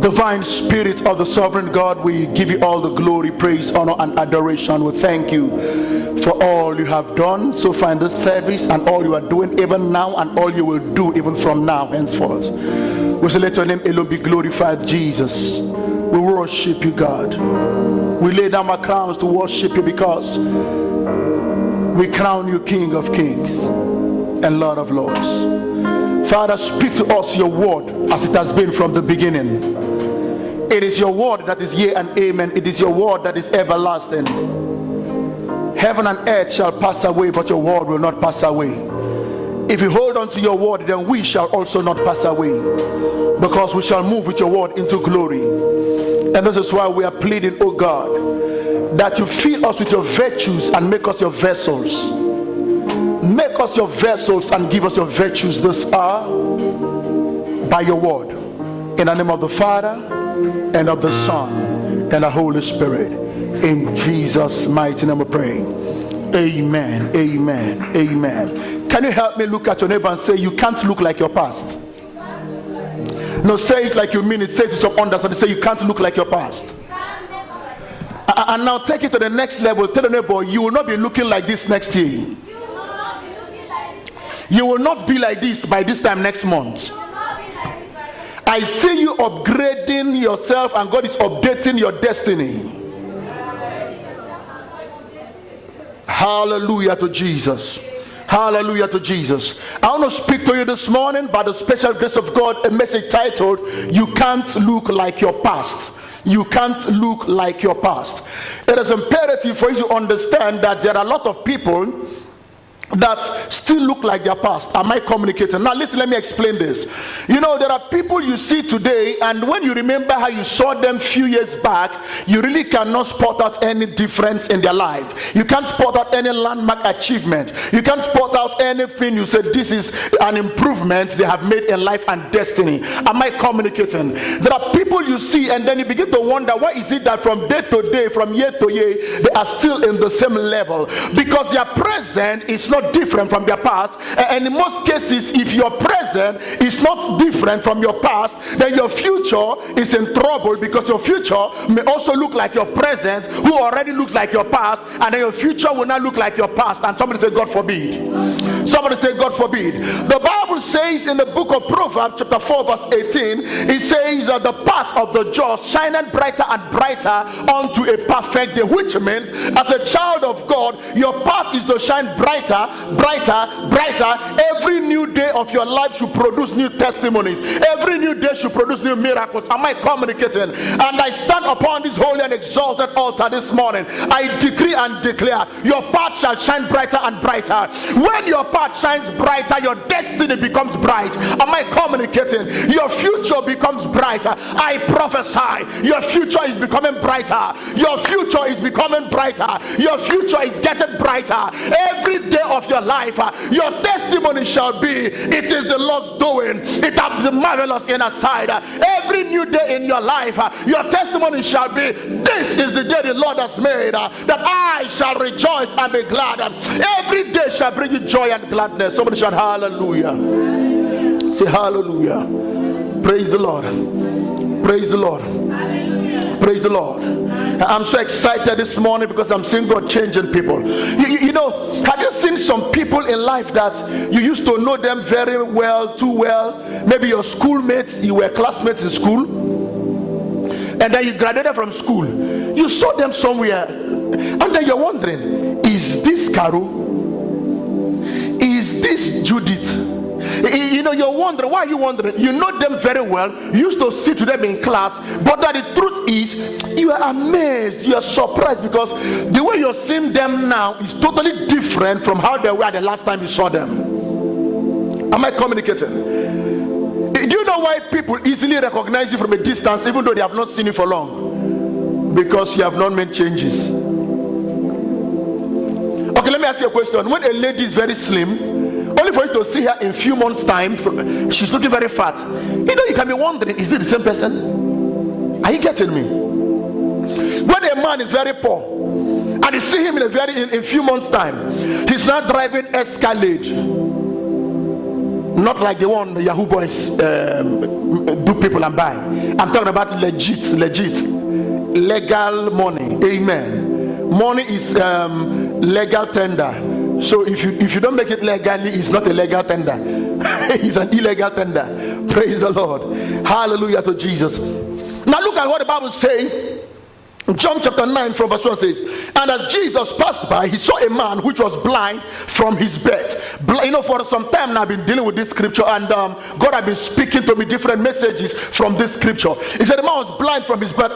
Divine Spirit of the Sovereign God, we give you all the glory, praise, honor, and adoration. We thank you for all you have done so far in this service, and all you are doing even now, and all you will do even from now henceforth. We say, let your name alone be glorified, Jesus. We worship you, God. We lay down our crowns to worship you, because we crown you King of Kings and Lord of Lords. Father, speak to us your word as it has been from the beginning. It is your word that is yea and amen. It is your word that is everlasting. Heaven and earth shall pass away, but your word will not pass away. If you hold on to your word, then we shall also not pass away, because we shall move with your word into glory. And this is why we are pleading, oh God, that you fill us with your virtues and make us your vessels. Make us your vessels and give us your virtues this hour by your word. In the name of the Father, and of the Son, and the Holy Spirit. In Jesus' mighty name we pray. Amen, amen, amen. Can you help me look at your neighbor and say, you can't look like your past? No, say it like you mean it. Say it to some understanding. Say, you can't look like your past. And now take it to the next level. Tell the neighbor, you will not be looking like this next year. You will not be like this by this time next month. I see you upgrading yourself, and God is updating your destiny. Hallelujah to Jesus. Hallelujah to Jesus. I want to speak to you this morning by the special grace of God, a message titled, You Can't Look Like Your Past. You can't look like your past. It is imperative for you to understand that there are a lot of people that still look like their past. Am I communicating? Now listen, let me explain this. You know, there are people you see today, and when you remember how you saw them few years back, you really cannot spot out any difference in their life. You can't spot out any landmark achievement. You can't spot out anything you said this is an improvement they have made in life and destiny. Am I communicating? There are people you see, and then you begin to wonder, why is it that from day to day, from year to year, they are still in the same level? Because their present is not different from their past. And in most cases, if your present is not different from your past, then your future is in trouble, because your future may also look like your present, who already looks like your past, and then your future will not look like your past. And somebody say, God forbid. Somebody say, God forbid. The Bible says in the book of Proverbs chapter 4 verse 18, it says that the path of the just shineth brighter and brighter unto a perfect day, which means as a child of God, your path is to shine brighter, brighter, brighter. Every new day of your life should produce new testimonies. Every new day should produce new miracles. Am I communicating? And I stand upon this holy and exalted altar this morning. I decree and declare, your path shall shine brighter and brighter. When your path shines brighter, your destiny becomes bright. Am I communicating? Your future becomes brighter. I prophesy, your future is becoming brighter. Your future is becoming brighter. Your future is getting brighter. Every day of your life, your testimony shall be, it is the Lord's doing. It has the marvelous in our side. Every new day in your life, your testimony shall be, this is the day the Lord has made, that I shall rejoice and be glad. Every day shall bring you joy and gladness. Somebody shout hallelujah. Say hallelujah. Praise the Lord. Praise the Lord. Praise the Lord. I'm so excited this morning because I'm seeing God changing people. You know, have you seen some people in life that you used to know them very well, too well? Maybe your schoolmates, you were classmates in school, and then you graduated from school. You saw them somewhere, and then you're wondering, is this Carol? Is this Judith? You know, you're wondering. Why are you wondering? You know them very well. You used to sit with them in class, but that the truth is, you are amazed, you are surprised, because the way you're seeing them now is totally different from how they were the last time you saw them. Am I communicating? Do you know why people easily recognize you from a distance, even though they have not seen you for long? Because you have not made changes. Okay, let me ask you a question. When a lady is very slim, only for you to see her in few months' time, she's looking very fat. You know, you can be wondering, is it the same person? Are you getting me? When a man is very poor, and you see him in a few months' time, he's not driving Escalade. Not like the one the Yahoo boys do people and buy. I'm talking about legit, legal money. Amen. Money is legal tender. So if you don't make it legally, it's not a legal tender. It's an illegal tender. Praise the Lord. Hallelujah to Jesus. Now look at what the Bible says. John chapter 9 from verse 1 says, and as Jesus passed by, he saw a man which was blind from his birth. For some time now I've been dealing with this scripture, and God has been speaking to me different messages from this scripture. He said the man was blind from his birth.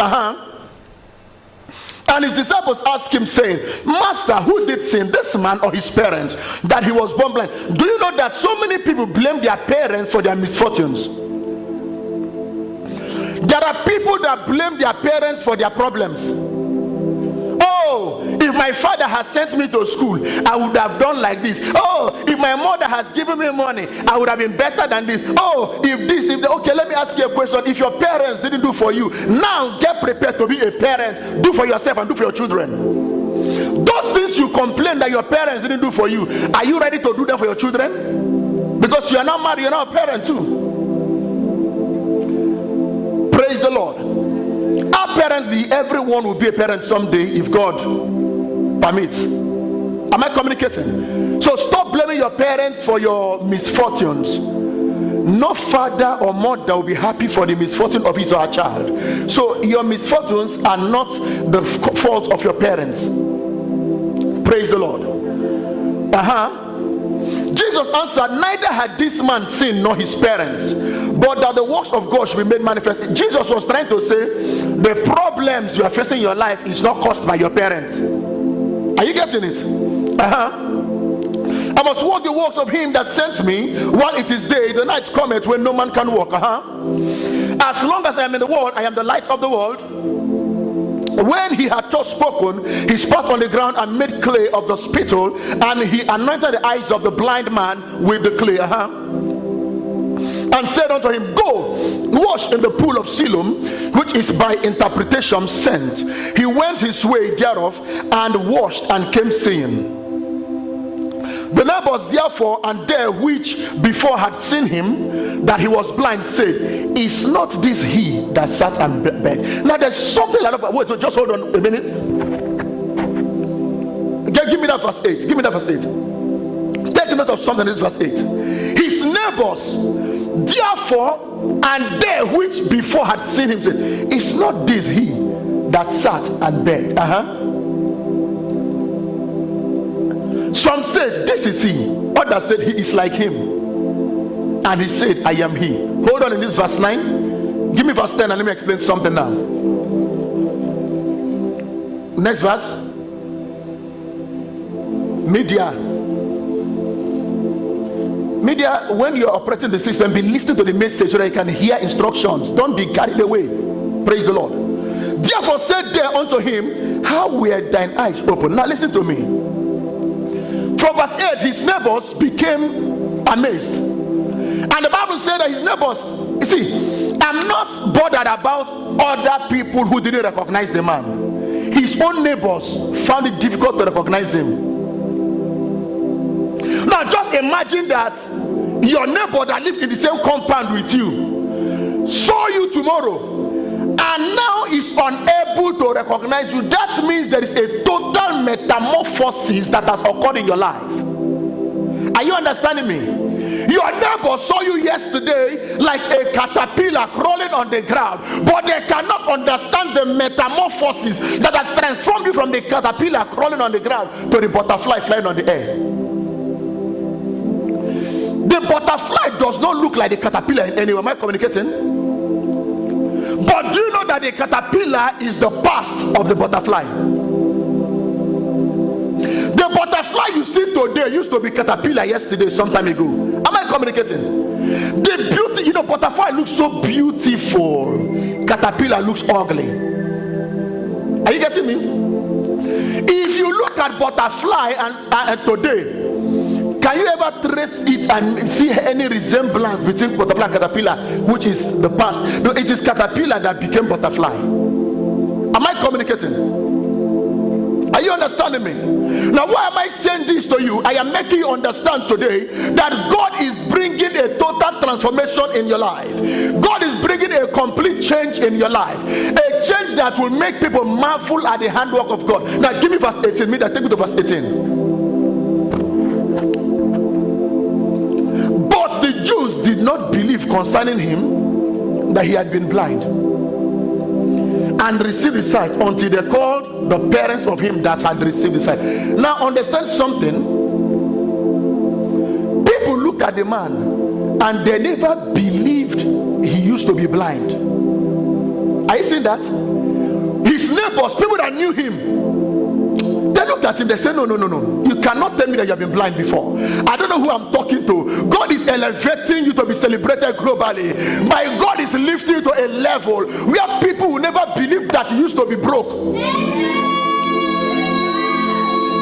And his disciples asked him, saying, Master, who did sin, this man or his parents, that he was born blind? Do you know that so many people blame their parents for their misfortunes? There are people that blame their parents for their problems. Oh, if my father has sent me to school, I would have done like this. Oh, if my mother has given me money, I would have been better than this. Oh, okay, let me ask you a question. If your parents didn't do for you, now get prepared to be a parent. Do for yourself and do for your children. Those things you complain that your parents didn't do for you, are you ready to do them for your children? Because you are not married, you are not a parent too. Praise the Lord. Apparently, everyone will be a parent someday if God permits. Am I communicating? So stop blaming your parents for your misfortunes. No father or mother will be happy for the misfortune of his or her child. So your misfortunes are not the fault of your parents. Praise the Lord. Jesus answered, neither had this man sinned nor his parents, but that the works of God should be made manifest. Jesus was trying to say the problems you are facing in your life is not caused by your parents. Are you getting it? I must walk the works of him that sent me while it is day. The night cometh when no man can walk. As long as I am in the world, I am the light of the world. When he had just spoken, he spat on the ground and made clay of the spittle, and he anointed the eyes of the blind man with the clay, and said unto him, Go, wash in the pool of Siloam, which is by interpretation sent. He went his way thereof, and washed, and came seeing. The neighbors therefore and they which before had seen him that he was blind said, is not this he that sat and begged? Now there's something like that. Wait, so just hold on a minute. Give me that verse 8. Give me that verse 8. Take note of something in this verse 8. His neighbors therefore and they which before had seen him said, is not this he that sat and begged? Some said, this is he. Others said, he is like him. And he said, I am he. Hold on in this verse 9. Give me verse 10 and let me explain something now. Next verse. Media, when you are operating the system, be listening to the message so that you can hear instructions. Don't be carried away. Praise the Lord. Therefore said they unto him, how were thine eyes open? Now listen to me. From verse 8, his neighbors became amazed. And the Bible said that his neighbors, you see, I'm not bothered about other people who didn't recognize the man. His own neighbors found it difficult to recognize him. Now just imagine that your neighbor that lived in the same compound with you saw you tomorrow and now is unable to recognize you. That means there is a total metamorphosis that has occurred in your life. Are you understanding me? Your neighbor saw you yesterday like a caterpillar crawling on the ground, but they cannot understand the metamorphosis that has transformed you from the caterpillar crawling on the ground to the butterfly flying on the air. The butterfly does not look like the caterpillar in any way. Am I communicating? But do you know that the caterpillar is the past of the butterfly? The butterfly you see today used to be caterpillar yesterday, some time ago. Am I communicating? The beauty, butterfly looks so beautiful. Caterpillar looks ugly. Are you getting me? If you look at butterfly and today, can you ever trace it and see any resemblance between butterfly and caterpillar, which is the past? No, it is caterpillar that became butterfly. Am I communicating? Are you understanding me? Now, why am I saying this to you? I am making you understand today that God is bringing a total transformation in your life. God is bringing a complete change in your life. A change that will make people marvel at the handwork of God. Now, give me verse 18. Me that take me to verse 18. But the Jews did not believe concerning him that he had been blind and received his sight until they called the parents of him that had received his sight. Now understand something. People looked at the man and they never believed he used to be blind. Are you seeing that? His neighbors, people that knew him, they looked at him, they said, no. You cannot tell me that you have been blind before. I don't know who I'm talking to. God is elevating you to be celebrated globally. My God is lifting you to a level where people will never believe that you used to be broke.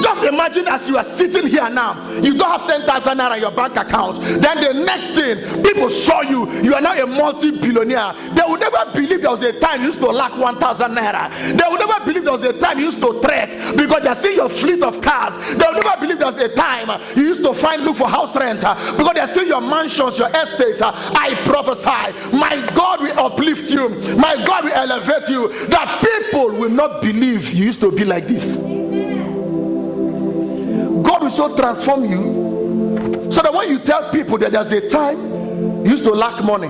Just imagine as you are sitting here now, you don't have 10,000 naira in your bank account. Then the next thing, people saw you, you are now a multi-billionaire. They will never believe there was a time you used to lack 1,000 naira. They will never believe there was a time you used to trek because they see your fleet of cars. They will never believe there was a time you used to look for house rent because they see your mansions, your estates. I prophesy, my God will uplift you. My God will elevate you. That people will not believe you used to be like this. God will so transform you so that when you tell people that there's a time you used to lack money,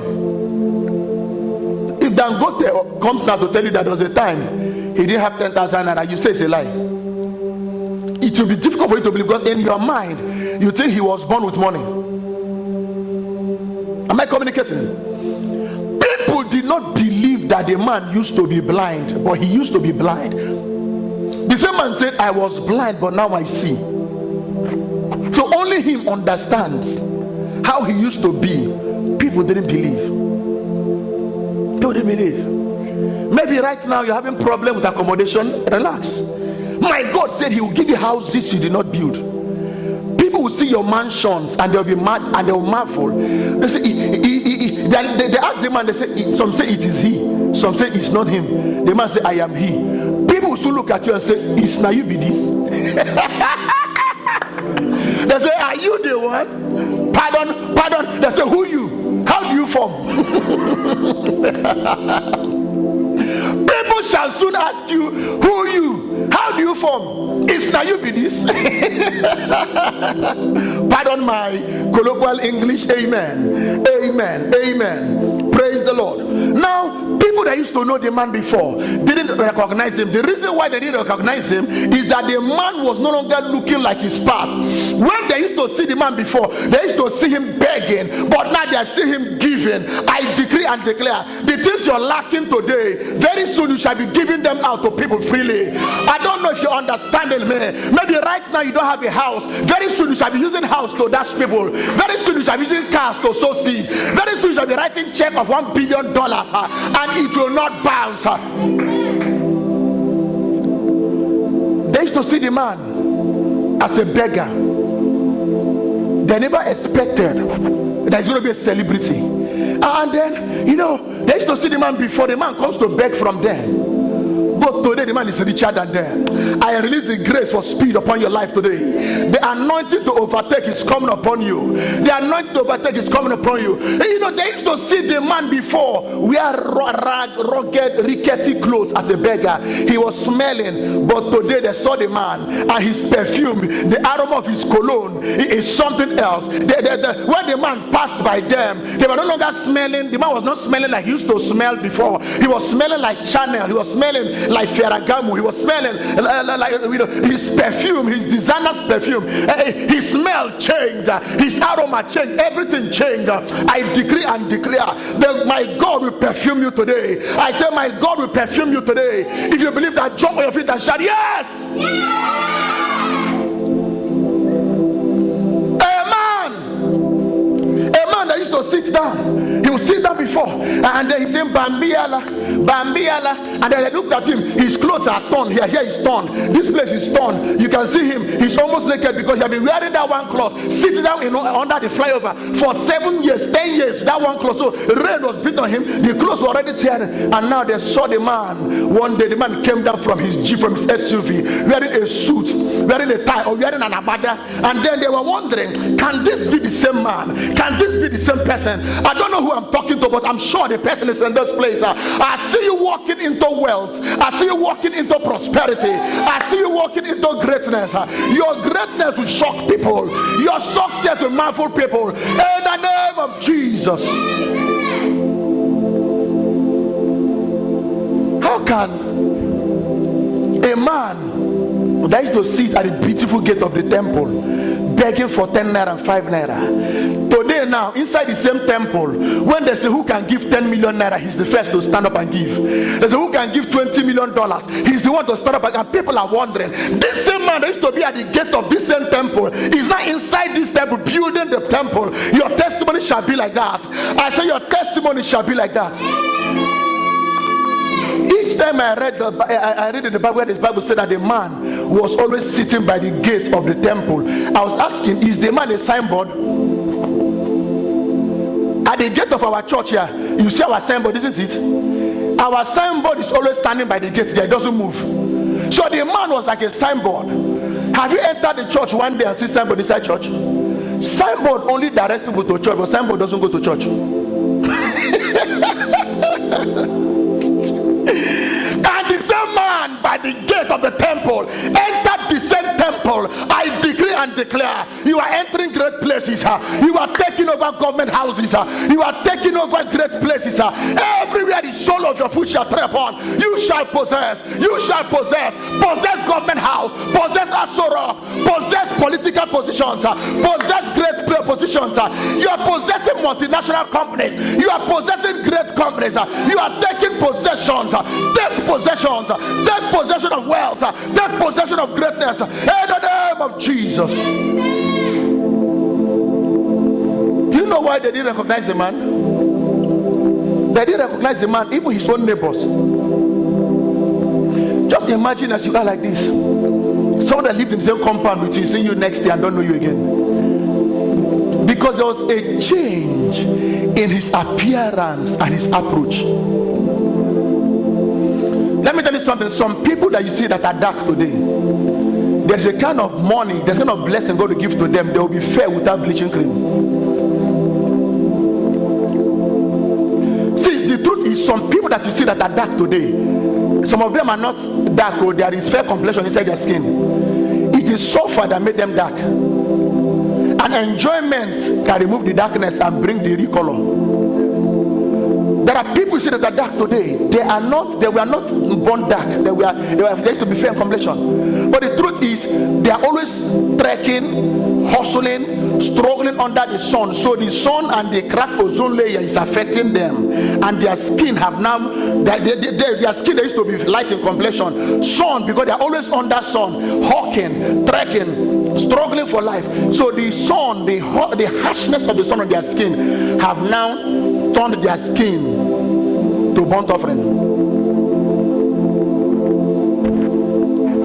if Dangote comes now to tell you that there was a time he didn't have 10,000 naira, you say it's a lie. It will be difficult for you to believe because in your mind you think he was born with money. Am I communicating? People did not believe that the man used to be blind, but he used to be blind. The same man said, I was blind, but now I see. So only him understands how he used to be. People didn't believe. People didn't believe. Maybe right now you're having problem with accommodation. Relax. My God said he will give you houses you did not build. People will see your mansions and they'll be mad and they'll marvel. They say they ask the man, they say, some say it is he, some say it's not him. The man say, I am he. People will still look at you and say, it's now you be this. They say, are you the one? Pardon. They say, who you? How do you form? People shall soon ask you, who you? How do you form? It's now you be this. Pardon my colloquial English. Amen. Praise the Lord. Now, people that used to know the man before didn't recognize him. The reason why they didn't recognize him is that the man was no longer looking like his past. When they used to see the man before, they used to see him begging, but now they see him giving. I decree and declare, the things you're lacking today, very soon you shall be giving them out to people freely. I don't know if you're understanding me. Maybe right now you don't have a house. Very soon you shall be using house to dash people. Very soon you shall be using cars to sow seed. Very soon you shall be writing check of $1 billion and it will not bounce. They used to see the man as a beggar. They never expected that he's going to be a celebrity. And then, they used to see the man before the man comes to beg from them. But today the man is richer than them. I release the grace for speed upon your life today. The anointing to overtake is coming upon you. The anointing to overtake is coming upon you. They used to see the man before wear rugged, rickety clothes as a beggar. He was smelling, but today they saw the man and his perfume, the aroma of his cologne is something else. When the man passed by them, they were no longer smelling. The man was not smelling like he used to smell before. He was smelling like Chanel. He was smelling like Ferragamo. He was smelling like his perfume, his designer's perfume. His smell changed, his aroma changed, everything changed. I decree and declare that my God will perfume you today. I say my God will perfume you today. If you believe that, jump on your feet and shout yes. A man that used to sit down, he would sit down before, and then he said, Bambiala, Bambiala, and then I looked at him. His clothes are torn. Here is torn. This place is torn. You can see him. He's almost naked because he had been wearing that one cloth, sitting down under the flyover for 7 years, 10 years. That one cloth. So rain was beat on him. The clothes were already tearing, and now they saw the man. One day the man came down from his Jeep, from his SUV, wearing a suit, wearing a tie, or wearing an abada, and then they were wondering, can this be the same man? Can this be the same person? I don't know who I'm talking to, but I'm sure the person is in this place. I see you walking into wealth. I see you walking into prosperity. I see you walking into greatness. Your greatness will shock people. Your success will marvel people. In the name of Jesus. How can a man that used to sit at the beautiful gate of the temple begging for 10 naira and 5 naira, today now inside the same temple, when they say who can give 10 million naira, he's the first to stand up and give. They say who can give $20 million, he's the one to stand up, and people are wondering, this same man that used to be at the gate of this same temple is now inside this temple building the temple. Your testimony shall be like that. I say your testimony shall be like that. Each time I read in the Bible where this Bible said that the man was always sitting by the gate of the temple, I was asking, is the man a signboard? At the gate of our church here, you see our signboard, isn't it? Our signboard is always standing by the gate there, it doesn't move. So the man was like a signboard. Have you entered the church one day and seen signboard inside church? Signboard only directs people to church, but signboard doesn't go to church. And the same man by the gate of the temple entered the same temple. I decree and declare, you are entering great places. You are taking over government houses. You are taking over great places. Everywhere the sole of your foot shall tread upon, you shall possess. You shall possess. Possess government house. Possess Asoro. Possess political positions. Possess great positions. You are possessing multinational companies. You are possessing great companies. You are taking possessions. Take possessions. Take possession of wealth. Take possession of greatness. In the name of Jesus. Do you know why they didn't recognize the man? They didn't recognize the man, even his own neighbors. Just imagine as you are like this. Someone that lived in the same compound with you, see you next year and don't know you again. Because there was a change in his appearance and his approach. Let me tell you something. Some people that you see that are dark today, there's a kind of money, there's a kind of blessing God will give to them. They will be fair without bleaching cream. See, the truth is, some people that you see that are dark today, some of them are not dark, or there is fair complexion inside their skin. It is sulfur that made them dark. And enjoyment can remove the darkness and bring the real color. There are people that are dark today. They were not born dark. They used to be fair in complexion. But the truth is, they are always trekking, hustling, struggling under the sun. So the sun and the cracked ozone layer is affecting them, and their skin have now their skin used to be light in complexion. Sun, because they are always under sun, hawking, trekking, struggling for life. So the sun, the harshness of the sun on their skin have now turned their skin to burnt offering.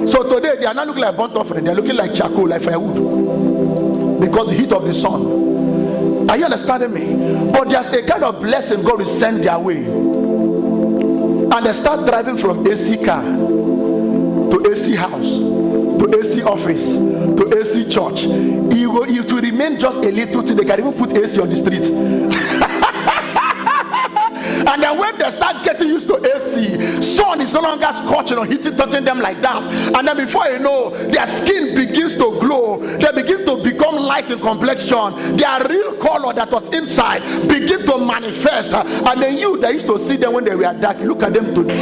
So today they are not looking like burnt offering, they are looking like charcoal, like firewood, because the heat of the sun. Are you understanding me? But there's a kind of blessing God will send their way, and they start driving from AC car to AC house, to AC office, to AC church. It will remain just a little thing. They can even put AC on the street. And then when they start getting used to AC, sun is no longer scorching or touching them like that. And then before you know, their skin begins to glow. They begin to become light in complexion. Their real color that was inside begin to manifest. And then you that used to see them when they were dark, look at them today.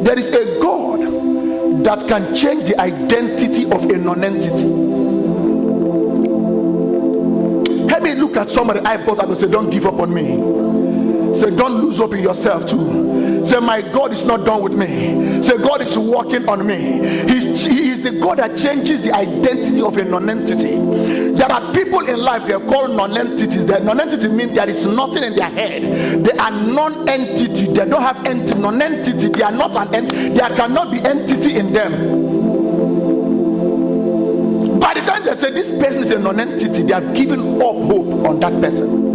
There is a God that can change the identity of a non-entity. Let me look at somebody I bought and say, don't give up on me. Say, don't lose hope in yourself too. Say, my God is not done with me. Say, God is working on me. He is the God that changes the identity of a non-entity. There are people in life, they are called non-entities. That non-entity means there is nothing in their head. They are non-entity. They don't have non-entity. They are not an entity. There cannot be entity in them. By the time they say this person is a non-entity, they have given up hope on that person.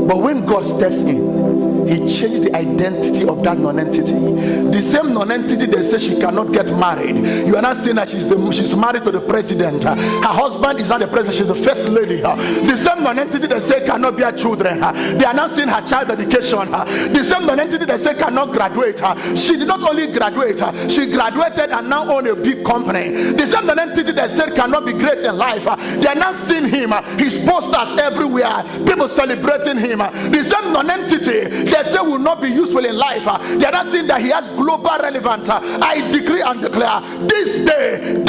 But when God steps in, He changes the identity of that non-entity. The same non-entity they say she cannot get married, you are not saying that she's married to the president. Her husband is not the president, she's the first lady. The same non-entity they say cannot bear children, they are not seeing her child education. The same non-entity they say cannot graduate, she did not only graduate, she graduated and now own a big company. The same non-entity they said cannot be great in life, they are not seeing him, his posters everywhere, people celebrating him. The same non-entity they say will not be useful in life, they are not seeing that he has global relevance. I decree and declare this day,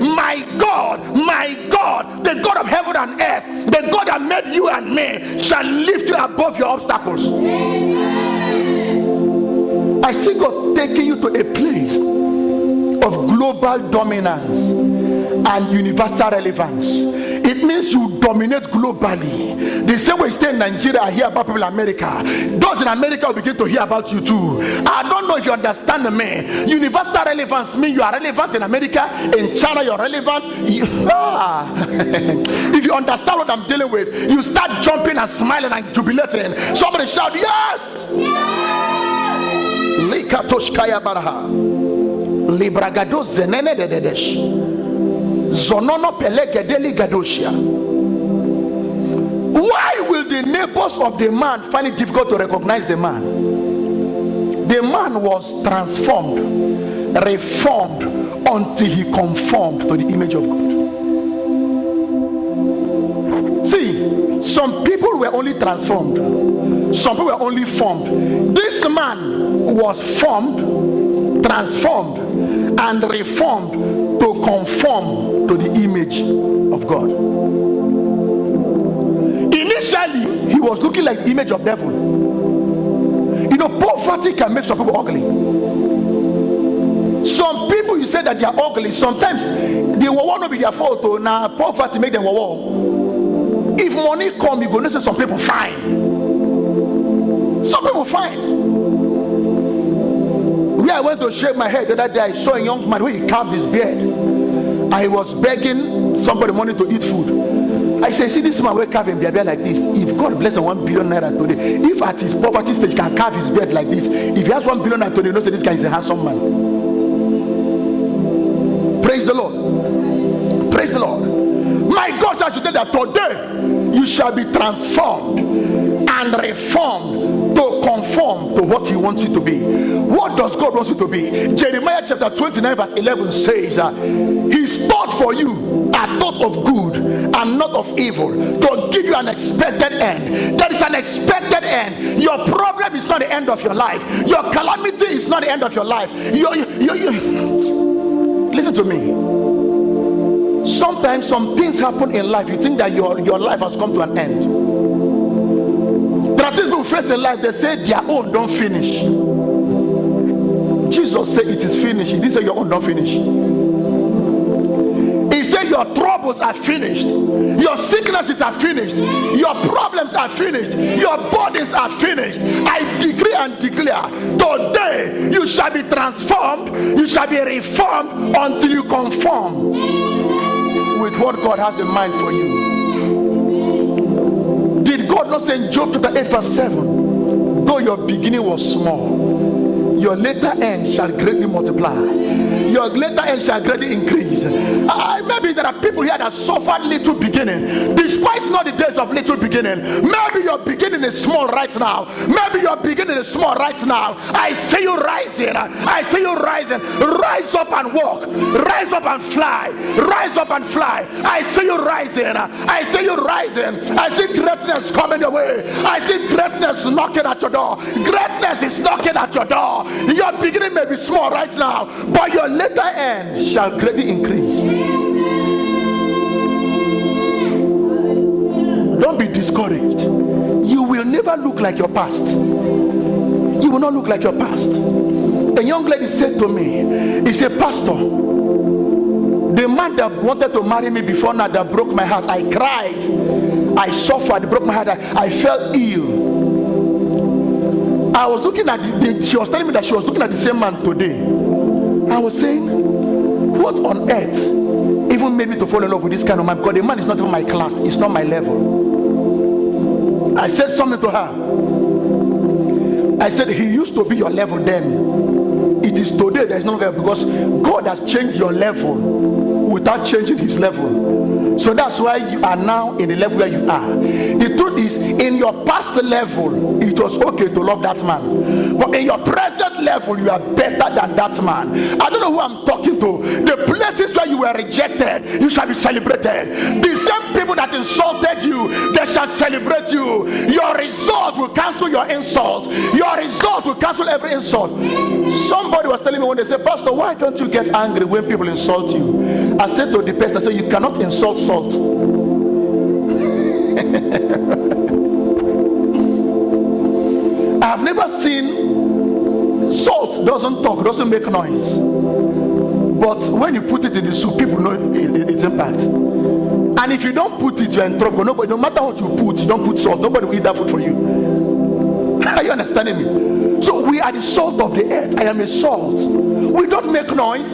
my God, the God of heaven and earth, the God that made you and me, shall lift you above your obstacles. I see God taking you to a place of global dominance and universal relevance. It means you dominate globally. The same way you stay in Nigeria, I hear about people in America. Those in America will begin to hear about you too. I don't know if you understand me. Universal relevance means you are relevant in America, in China you're relevant. If you understand what I'm dealing with, you start jumping and smiling and jubilating. Somebody shout, yes! Likatoshkaya baraha. Libragado zenene de dedesh. Zonono pelegedeli gadoshia. Why will the neighbors of the man find it difficult to recognize the man? The man was transformed, reformed until he conformed to the image of God. See, some people were only transformed, some people were only formed. This man was formed, transformed, and reformed to conform to the image of God. Initially, he was looking like the image of devil. You know, poverty can make some people ugly. Some people, you say that they are ugly. Sometimes they will want to be their fault. Now poverty make them wow. If money come, you go listen. Some people fine. Some people fine. Where I went to shave my head the other day, I saw a young man where he carved his beard. I was begging somebody money to eat food. I said, see this man will carve his beard like this. If God bless him 1 billion naira today, if at his poverty stage can carve his beard like this, if he has 1 billion naira today, you know say this guy is a handsome man. Praise the Lord. Praise the Lord. My God says today that today you shall be transformed and reformed to conform to what He wants you to be. What does God want you to be? Jeremiah chapter 29 verse 11 says, His thought for you are thoughts of good and not of evil, to give you an expected end. There is an expected end. Your problem is not the end of your life. Your calamity is not the end of your life. Listen to me. Sometimes some things happen in life, you think that your life has come to an end. There are things people face in life, they say their own don't finish. Jesus said it is finished. He didn't say your own don't finish. He said your troubles are finished, your sicknesses are finished, your problems are finished, your bodies are finished. I decree and declare, today you shall be transformed, you shall be reformed until you conform with what God has in mind for you. Did God not say in Job chapter 8 verse 7, though your beginning was small, your later end shall greatly multiply, your later end shall greatly increase. Maybe there are people here that suffered little beginning, despite not the days of little beginning. Maybe your beginning is small right now. Maybe your beginning is small right now. I see you rising. I see you rising. Rise up and walk. Rise up and fly. Rise up and fly. I see you rising. I see you rising. I see greatness coming your way. I see greatness knocking at your door. Greatness is knocking at your door. Your beginning may be small right now, but your later end shall greatly increase. Don't be discouraged. You will never look like your past. You will not look like your past. A young lady said to me, he said, Pastor, the man that wanted to marry me before now that broke my heart, I cried, I suffered, it broke my heart, I felt ill. I was looking at she was telling me that she was looking at the same man today. I was saying, what on earth even made me to fall in love with this kind of man? Because the man is not even my class, it's not my level. I said something to her. I said, he used to be your level then. It is today there is no level, because God has changed your level without changing his level. So that's why you are now in the level where you are. The truth is, in your past level, it was okay to love that man. But in your present level, you are better than that man. I don't know who I'm talking to. The places where you were rejected, you shall be celebrated. The same people that insulted you, they shall celebrate you. Your result will cancel your insult. Your result will cancel every insult. Somebody was telling me when they said, Pastor, why don't you get angry when people insult you? I said to the person, I said, you cannot insult salt. I have never seen salt doesn't talk, doesn't make noise. But when you put it in the soup, people know its impact. And if you don't put it, you're in trouble. Nobody, no matter what you put, you don't put salt, nobody will eat that food for you. Are you understanding me? So we are the salt of the earth. I am a salt. We don't make noise.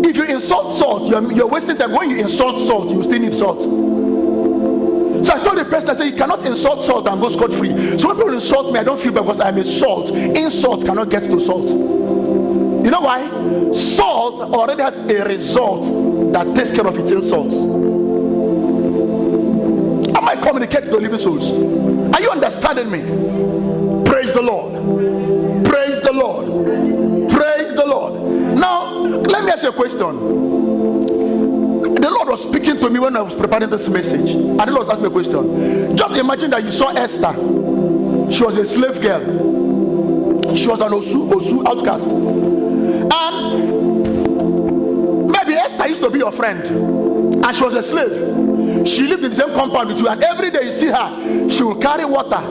If you insult salt, you're wasting time. When you insult salt, you still need salt. So I told the person, I said, you cannot insult salt and go scot-free. So when people insult me, I don't feel bad because I'm a salt. Insult cannot get to salt. You know why? Salt already has a result that takes care of its insults. Am I communicating to living souls? Are you understanding me? Praise the Lord. Praise the Lord. Praise the Lord. Now, let me ask you a question. The Lord was speaking to me when I was preparing this message. And the Lord asked me a question. Just imagine that you saw Esther. She was a slave girl. She was an Osu outcast. And maybe Esther used to be your friend. And she was a slave. She lived in the same compound with you. And every day you see her, she will carry water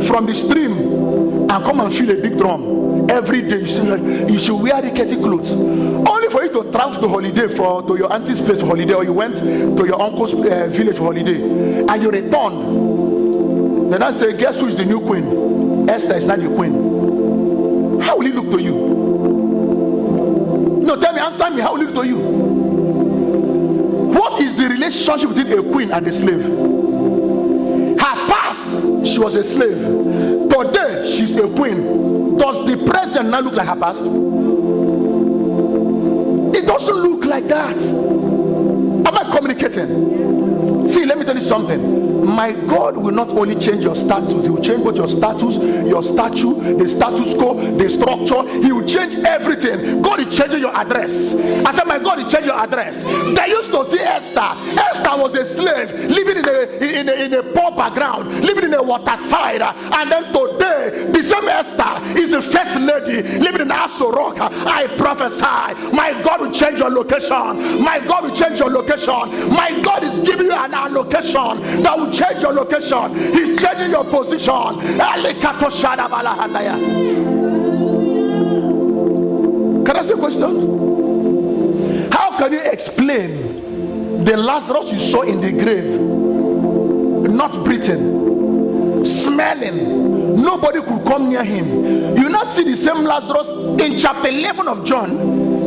from the stream and come and fill a big drum. Every day you see her, you should wear rickety clothes. Only for you to travel to holiday to your auntie's place for holiday, or you went to your uncle's village for holiday, and you returned. Then I say, guess who is the new queen? Esther is not the queen. How will it look to you? No, tell me, answer me. How will it look to you? What is the relationship between a queen and a slave? Her past, she was a slave. Today, she's a queen. Does the president now look like her past? It doesn't look like that. Am I communicating? See, let me tell you something. My God will not only change your status, he will change both your status, your statue, the status quo, the structure. He will change everything. God is changing your address. I said, my God is changing your address. They used to see Esther. Esther was a slave living in a poor background, living in a waterside. And then today, the same Esther is the first lady living in Aso Rock. I prophesy, my God will change your location. My God will change your location. My God is giving you an allocation that will change your location. He's changing your position. Can I say a question? How can you explain the Lazarus you saw in the grave, not breathing, smelling? Nobody could come near him. You now see the same Lazarus in chapter 11 of John.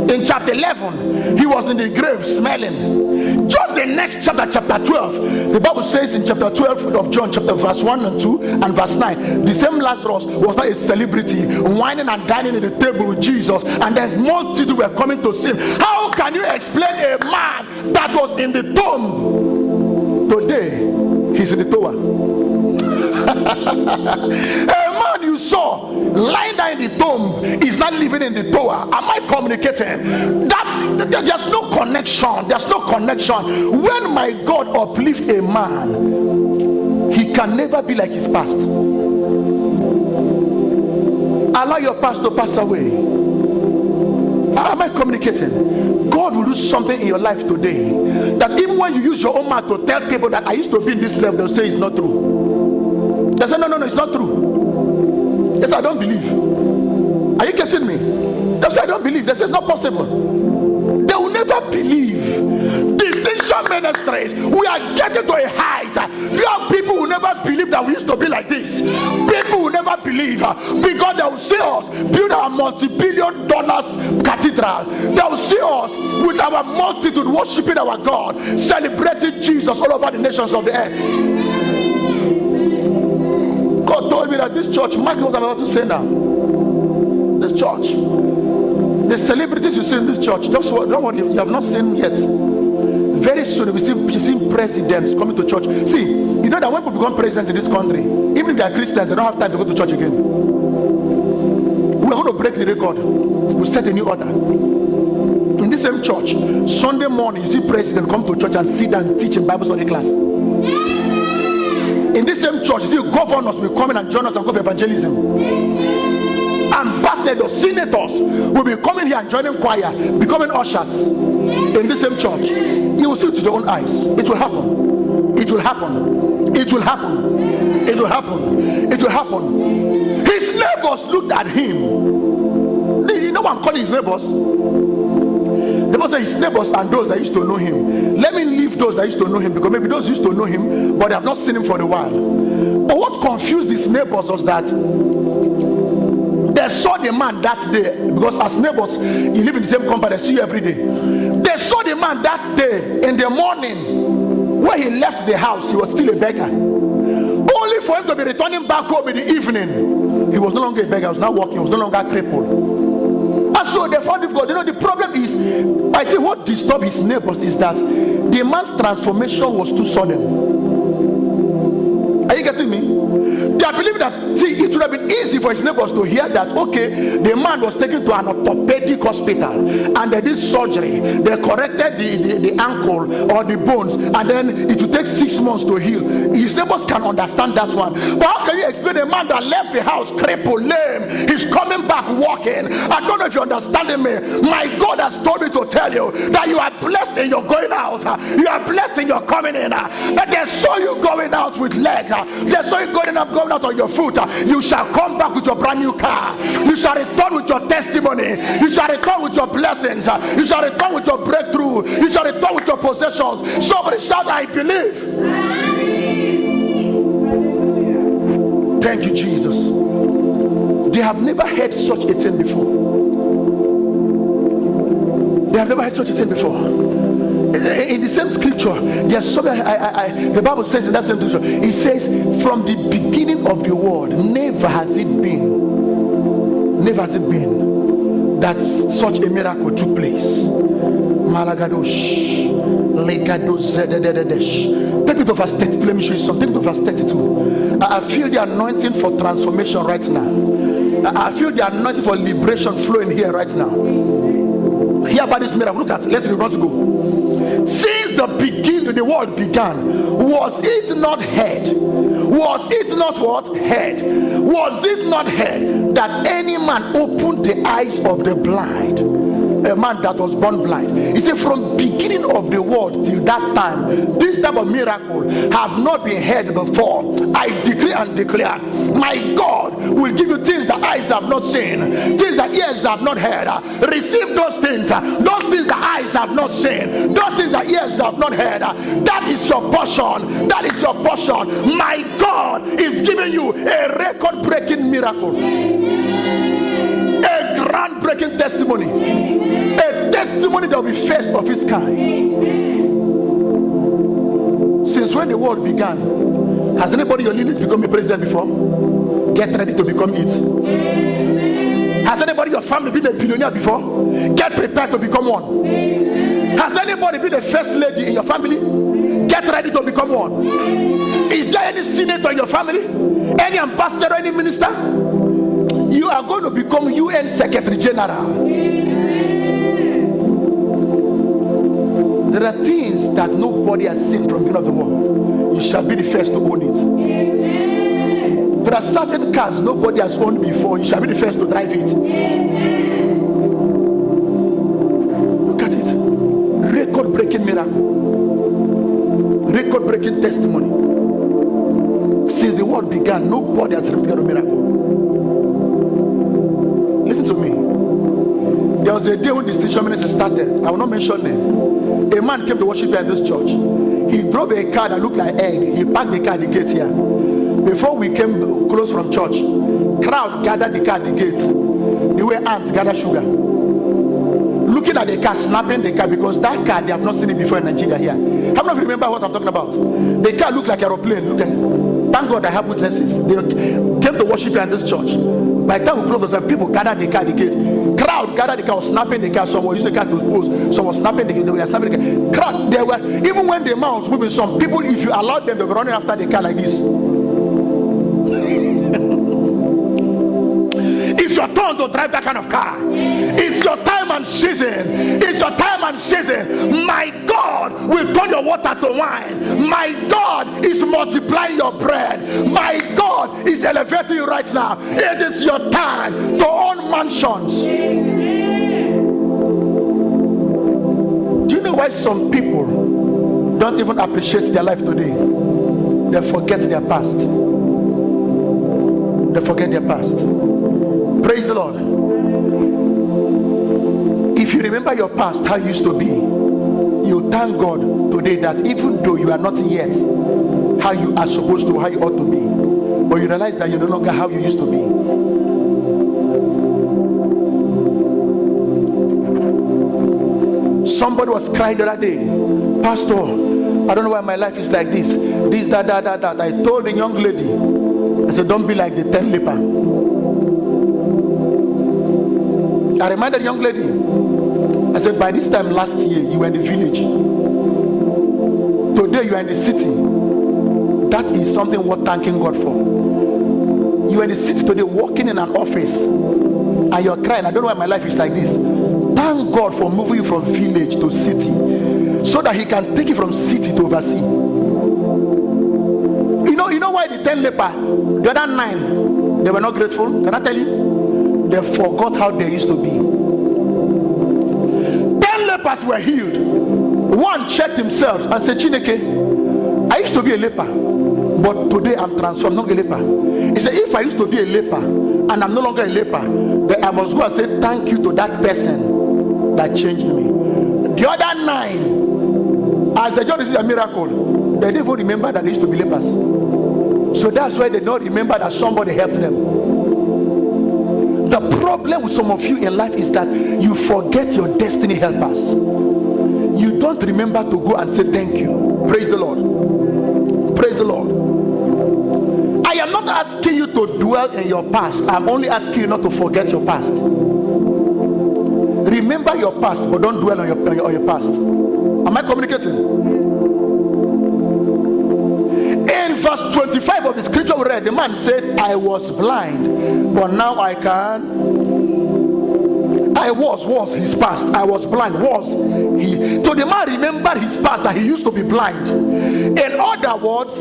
In chapter 11, he was in the grave smelling. Just the next chapter, chapter 12, the Bible says in chapter 12 of John, chapter verse 1 and 2 and verse 9, the same Lazarus was not a celebrity, whining and dining at the table with Jesus, and then multitudes were coming to see him. How can you explain a man that was in the tomb? Today, he's in the tower. A man you saw lying down in the tomb is not living in the tower. Am I communicating? That there's no connection. There's no connection. When my God uplifts a man, he can never be like his past. Allow your past to pass away. Am I communicating? God will do something in your life today that even when you use your own mouth to tell people that I used to be in this level, they'll say it's not true. They say, no, it's not true. They say, I don't believe. Are you getting me? They say, I don't believe. They say, it's not possible. They will never believe. Distinction Ministries, we are getting to a height. There are people who never believe that we used to be like this. People will never believe because they will see us build our multi-billion dollars cathedral. They will see us with our multitude worshiping our God, celebrating Jesus all over the nations of the earth. God told me that this church, mark what I'm about to say now. This church, the celebrities you see in this church, don't worry, you have not seen yet. Very soon we see presidents coming to church. See, you know that when people become president in this country, even if they are Christians, they don't have time to go to church again. We are going to break the record. We'll set a new order. In this same church, Sunday morning, you see president come to church and sit and teach in Bible study class. In this same church, you see governors will come in and join us and go for evangelism. Ambassadors, senators will be coming here and joining choir, becoming ushers in the same church. You will see it with your own eyes. It will happen. It will happen. It will happen. It will happen. It will happen. His neighbors looked at him. You know what I'm calling his neighbors? The Bible says his neighbors and those that used to know him. Let me leave those that used to know him, because maybe those used to know him, but they have not seen him for a while. But what confused these neighbors was that they saw the man that day, because as neighbors, you live in the same compound, they see you every day. They saw the man that day in the morning. When he left the house, he was still a beggar. Only for him to be returning back home in the evening. He was no longer a beggar, he was now walking, he was no longer crippled. And so they found difficult. You know, the problem is, I think what disturbed his neighbors is that the man's transformation was too sudden. Are you getting me? They are believing that, see, it would have been easy for his neighbors to hear that, okay, the man was taken to an orthopedic hospital and they did surgery. They corrected the ankle or the bones, and then it will take 6 months to heal. His neighbors can understand that one. But how can you explain a man that left the house crippled, lame, he's coming back walking? I don't know if you're understanding me. My God has told me to tell you that you are blessed in your going out. You are blessed in your coming in. That they saw you going out with legs. They saw you going out on your foot. You shall come back with your brand new car. You shall return with your testimony. You shall return with your blessings. You shall return with your breakthrough. You shall return with your possessions. Somebody shout, I believe. Thank you, Jesus. They have never heard such a thing before. They have never heard such a thing before. In the same scripture, there's something the Bible says in that same scripture. It says, from the beginning of the world, never has it been that such a miracle took place. Malagadosh, Legados, take it to verse 32. Let me show you something. Take it to verse 32. I feel the anointing for transformation right now. I feel the anointing for liberation flowing here right now. Hear about this miracle. Look at it. Let's read on to go. Since the beginning, the world began, was it not heard? Was it not what? Heard. Was it not heard that any man opened the eyes of the blind? A man that was born blind. He said, from beginning of the world till that time, this type of miracle have not been heard before. I decree and declare, my God will give you things that eyes have not seen, things that ears have not heard. Receive those things that eyes have not seen, those things that ears have not heard. That is your portion. That is your portion. My God is giving you a record-breaking miracle, a groundbreaking testimony, a testimony that will be first of its kind. Since when the world began, has anybody in your lineage become a president before? Get ready to become it. Has anybody in your family been a billionaire before? Get prepared to become one. Has anybody been the first lady in your family? Get ready to become one. Is there any senator in your family? Any ambassador, any minister? You are going to become UN Secretary General. There are things that nobody has seen from the beginning of the world. You shall be the first to own it. There are certain cars nobody has owned before. You shall be the first to drive it. Look at it. Record-breaking miracle. Record-breaking testimony. Since the world began, nobody has repeated a miracle. Listen to me. There was a day when the station ministry started. I will not mention name. A man came to worship at this church. He drove a car that looked like egg. He parked the car at the gate here. Before we came close from church, crowd gathered the car at the gate. They were ants gather sugar. Looking at the car, snapping the car, because that car they have not seen it before in Nigeria here. How many of you remember what I'm talking about? The car looked like an aeroplane. Look at it. Thank God I have witnesses. They came to worship in this church. By the time we closed, people gathered the car at the gate. Crowd gathered the car, was snapping the car. Someone used the car to pose. Someone was snapping the car. They were snapping the car. Crowd, they were, even when the man was moving, some people, if you allowed them, they were running after the car like this. It's your turn to drive that kind of car. It's your time and season. It's your time and season. My God will turn your water to wine. My God is multiplying your bread. My God is elevating you right now. It is your time to own mansions. Do you know why some people don't even appreciate their life today? They forget their past. They forget their past. Praise the Lord. If you remember your past, how you used to be, you thank God today that even though you are not yet how you are supposed to, how you ought to be, but you realize that you're no longer how you used to be. Somebody was crying the other day, Pastor, I don't know why my life is like this, that. I told the young lady, I said, don't be like the 10 leper. I reminded the young lady, I said, by this time last year, you were in the village. Today, you are in the city. That is something worth thanking God for. You are in the city today, working in an office, and you're crying, I don't know why my life is like this. Thank God for moving you from village to city, so that He can take you from city to oversee. You know why the 10 leper, the other 9, they were not grateful? Can I tell you? They forgot how they used to be. 10 lepers were healed. One checked himself and said, Chineke, I used to be a leper, but today I'm transformed, not a leper. He said, if I used to be a leper and I'm no longer a leper, then I must go and say thank you to that person that changed me. The other 9, as they just received a miracle, they didn't even remember that they used to be lepers. So that's why they don't remember that somebody helped them. The problem with some of you in life is that you forget your destiny helpers. You don't remember to go and say thank you. Praise the Lord. Praise the Lord. I am not asking you to dwell in your past. I'm only asking you not to forget your past. Remember your past, but don't dwell on your past. Am I communicating? In verse 25 of the scripture we read, the man said, I was blind, but now I can. Was his past. I was blind, was he. So the man remembered his past, that he used to be blind. In other words,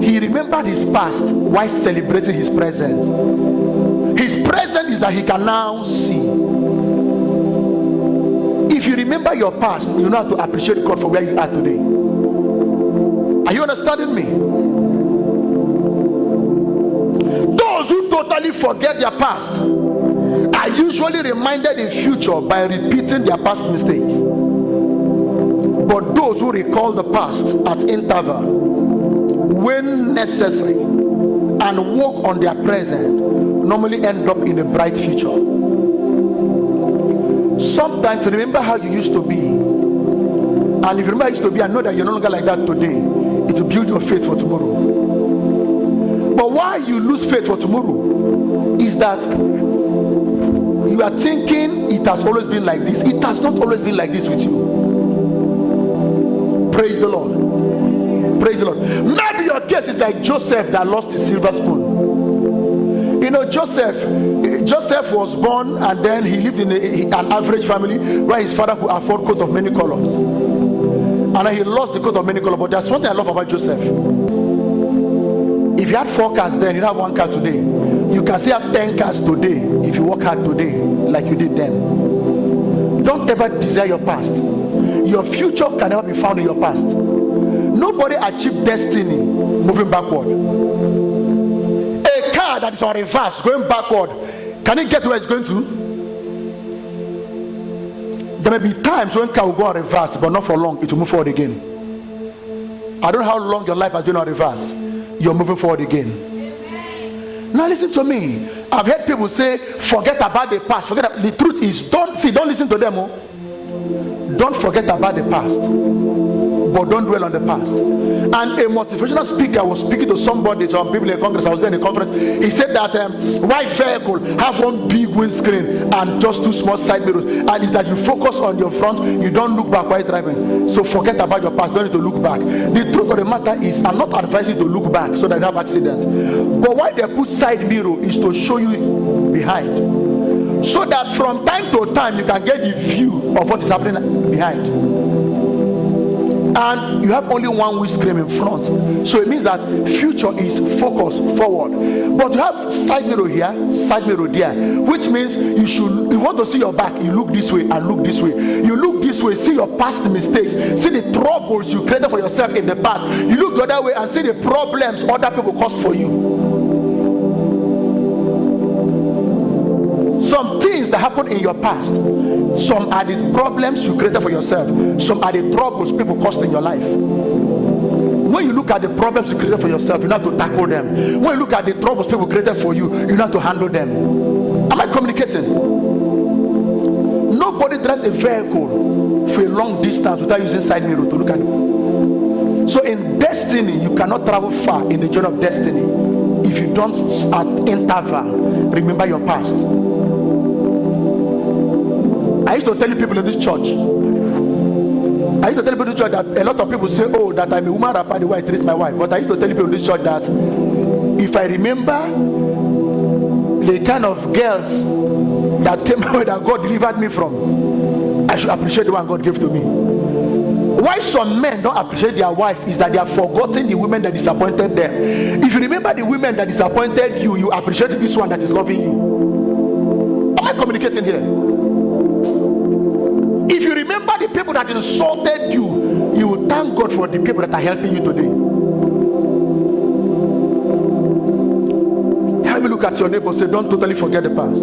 he remembered his past while celebrating his present. His present is that he can now see. If you remember your past, you know how to appreciate God for where you are today. Are you understanding me? Those who totally forget their past are usually reminded in future by repeating their past mistakes. But those who recall the past at interval, when necessary, and work on their present, normally end up in a bright future. Sometimes remember how you used to be. And if you remember how you used to be, I know that you're no longer like that today. It will build your faith for tomorrow. But why you lose faith for tomorrow is that you are thinking it has always been like this. It has not always been like this with you. Praise the Lord. Praise the Lord. Maybe your case is like Joseph that lost his silver spoon. You know, Joseph was born and then he lived in an average family where his father could afford coat of many colors. And then he lost the coat of many colors. But there's one thing I love about Joseph. If you had 4 cars then, you have 1 car today. You can still have 10 cars today if you work hard today like you did then. Don't ever desire your past. Your future can never be found in your past. Nobody achieved destiny moving backward. A car that is on reverse going backward, can it get where it's going to? There may be times when car will go on reverse, but not for long. It will move forward again. I don't know how long your life has been on reverse. You're moving forward again. Now listen to me. I've heard people say, forget about the past. The truth is, don't listen to them. Don't forget about the past, but don't dwell on the past. And a motivational speaker was speaking to somebody, some people in a congress. I was there in a conference. He said that white vehicle have one big windscreen and just two small side mirrors, and it's that you focus on your front, you don't look back while driving. So forget about your past. Don't need to look back. The truth of the matter is, I'm not advising you to look back so that you have accidents, but why they put side mirror is to show you behind, so that from time to time you can get the view of what is happening behind. And you have only one windscreen in front, so it means that future is focused forward. But you have side mirror here, side mirror there, which means you want to see your back, you look this way and look this way. You look this way, see your past mistakes, see the troubles you created for yourself in the past. You look the other way and see the problems other people caused for you. Some things that happen in your past, some are the problems you created for yourself, some are the troubles people caused in your life. When you look at the problems you created for yourself, you have to tackle them. When you look at the troubles people created for you, you have to handle them. Am I communicating? Nobody drives a vehicle for a long distance without using side mirror to look at it. So in destiny, you cannot travel far in the journey of destiny if you don't at interval remember your past. I used to tell people in this church that a lot of people say, oh, that I'm a woman rapper, the way I treat my wife. But I used to tell people in this church that if I remember the kind of girls that came away that God delivered me from, I should appreciate the one God gave to me. Why some men don't appreciate their wife is that they have forgotten the women that disappointed them. If you remember the women that disappointed you, you appreciate this one that is loving you. Am I communicating here? If you remember the people that insulted you, you will thank God for the people that are helping you today. Help me look at your neighbor and say, don't totally forget the past.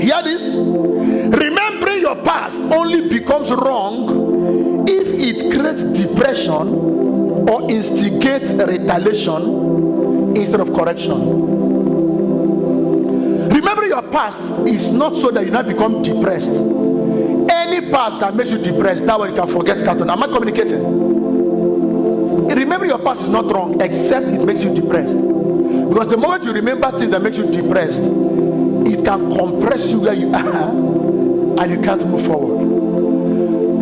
Hear this? Remembering your past only becomes wrong if it creates depression or instigates retaliation instead of correction. Remembering your past is not so that you not become depressed. Any past that makes you depressed, that way you can forget that one. Am I communicating? Remembering your past is not wrong, except it makes you depressed. Because the moment you remember things that makes you depressed, it can compress you where you are and you can't move forward.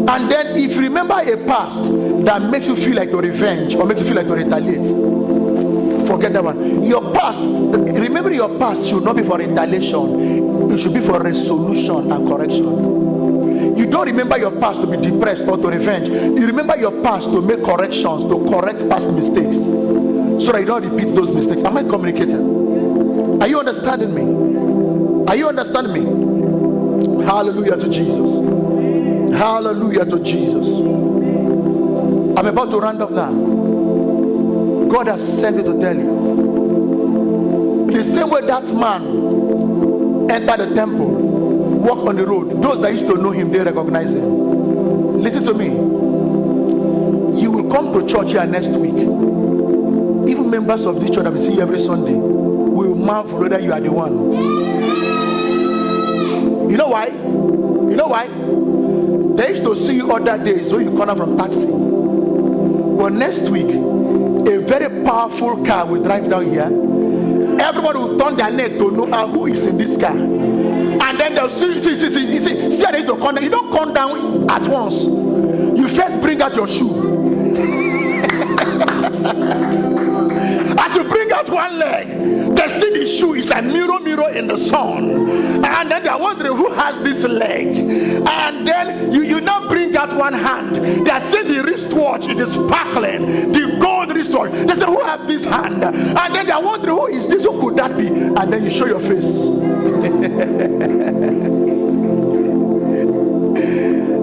And then if you remember a past that makes you feel like to revenge or makes you feel like to retaliate, forget that one. Your past, remember your past should not be for retaliation. It should be for resolution and correction. You don't remember your past to be depressed or to revenge. You remember your past to make corrections, to correct past mistakes, so that you don't repeat those mistakes. Am I communicating? Are you understanding me? Are you understanding me? Hallelujah to Jesus. Hallelujah to Jesus. I'm about to round up now. God has sent me to tell you. The same way that man entered the temple, walked on the road, those that used to know him, they recognize him. Listen to me. You will come to church here next week. Even members of this church that we see every Sunday will marvel whether you are the one. You know why? You know why? They used to see you other days when you come out from taxi. But next week, a very powerful car will drive down here. Everybody will turn their neck to know who is in this car. And then they'll see how they used to come down. You don't come down at once. You first bring out your shoe. As you bring out one leg, they see the shoe is like mirror in the sun. And then they're wondering who has this leg. And then you now bring out one hand. They see the wristwatch, it is sparkling, the gold wristwatch. They say, who has this hand? And then they're wondering who is this, who could that be? And then you show your face.